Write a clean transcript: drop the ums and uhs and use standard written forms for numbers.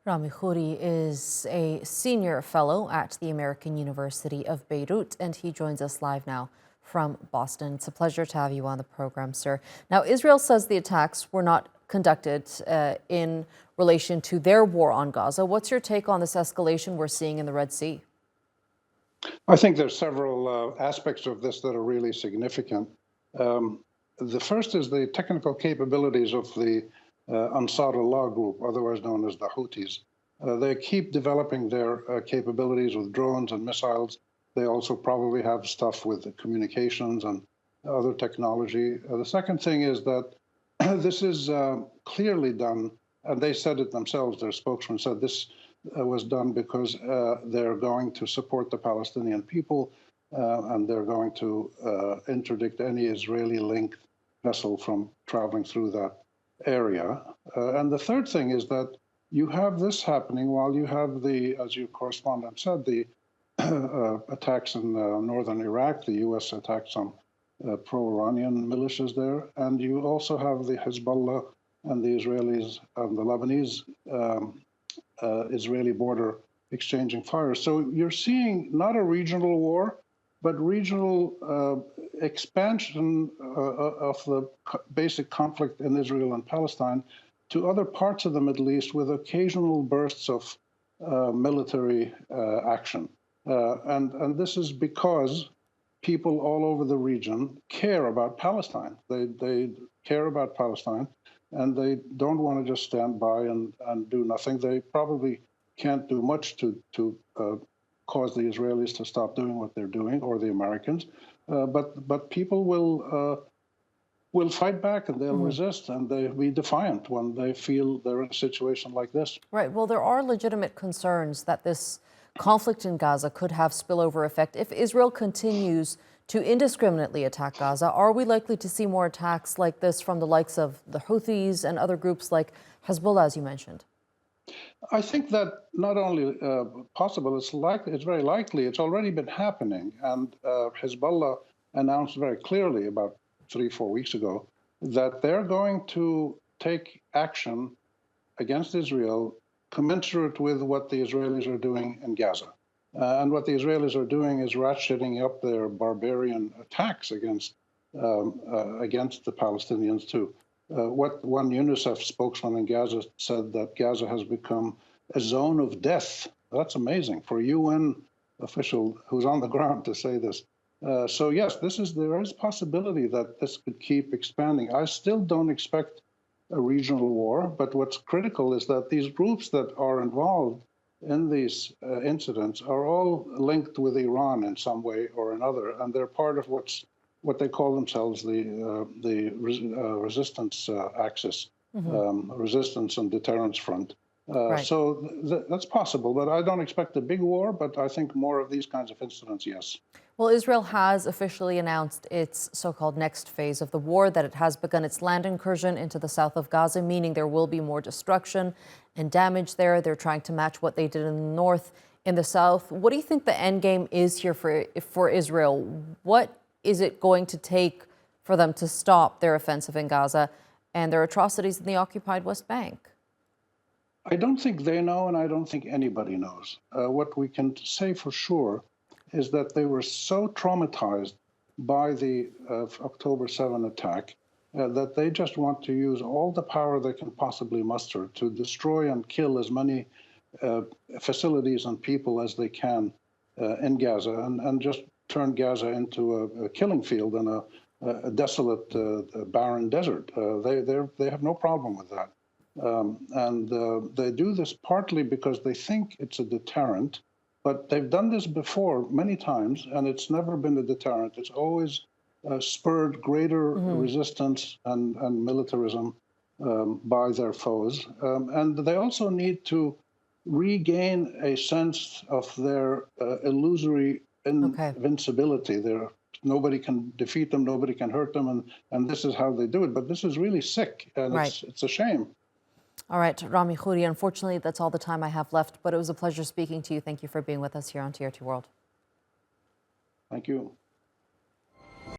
Rami Khouri is a senior fellow at the American University of Beirut, and he joins us live now from Boston. It's a pleasure to have you on the program, sir. Now, Israel says the attacks were not conducted in relation to their war on Gaza. What's your take on this escalation we're seeing in the Red Sea? I think there's several aspects of this that are really significant. The first is the technical capabilities of the Ansar Allah group, otherwise known as the Houthis. They keep developing their capabilities with drones and missiles. They also probably have stuff with the communications and other technology. The second thing is that this is clearly done, and they said it themselves, their spokesman said this was done because they're going to support the Palestinian people and they're going to interdict any Israeli-linked vessel from traveling through that area. And the third thing is that you have this happening while you have the, as your correspondent said, the attacks in northern Iraq, the U.S. attacks on pro-Iranian militias there, and you also have the Hezbollah and the Israelis and the Lebanese Israeli border exchanging fire. So you're seeing not a regional war, but regional expansion of the basic conflict in Israel and Palestine to other parts of the Middle East with occasional bursts of military action. And this is because people all over the region care about Palestine. They care about Palestine, and they don't want to just stand by and do nothing. They probably can't do much to cause the Israelis to stop doing what they're doing, or the Americans. But people will fight back, and they'll resist, and they'll be defiant when they feel they're in a situation like this. Right. Well, there are legitimate concerns that this conflict in Gaza could have spillover effect. If Israel continues to indiscriminately attack Gaza, are we likely to see more attacks like this from the likes of the Houthis and other groups like Hezbollah, as you mentioned? I think that not only possible, it's very likely. It's already been happening. And Hezbollah announced very clearly about 3-4 weeks ago that they're going to take action against Israel commensurate with what the Israelis are doing in Gaza. And what the Israelis are doing is ratcheting up their barbarian attacks against the Palestinians too. What one UNICEF spokesman in Gaza said, that Gaza has become a zone of death. That's amazing for a UN official who's on the ground to say this. So yes, there is possibility that this could keep expanding. I still don't expect a regional war, but what's critical is that these groups that are involved in these incidents are all linked with Iran in some way or another, and they're part of what they call themselves the resistance axis, resistance and deterrence front. Right. So that's possible, but I don't expect a big war, but I think more of these kinds of incidents, yes. Well, Israel has officially announced its so-called next phase of the war, that it has begun its land incursion into the south of Gaza, meaning there will be more destruction and damage there. They're trying to match what they did in the north, in the south. What do you think the end game is here for Israel? What is it going to take for them to stop their offensive in Gaza and their atrocities in the occupied West Bank? I don't think they know, and I don't think anybody knows. What we can say for sure is that they were so traumatized by the October 7 attack that they just want to use all the power they can possibly muster to destroy and kill as many facilities and people as they can in Gaza, and just turn Gaza into a killing field and a desolate, barren desert. They have no problem with that. And they do this partly because they think it's a deterrent, but they've done this before many times, and it's never been a deterrent. It's always spurred greater resistance and militarism by their foes. And they also need to regain a sense of their illusory invincibility. Nobody can defeat them, nobody can hurt them, and this is how they do it. But this is really sick, and it's a shame. All right, Rami Khouri, unfortunately, that's all the time I have left, but it was a pleasure speaking to you. Thank you for being with us here on TRT World. Thank you.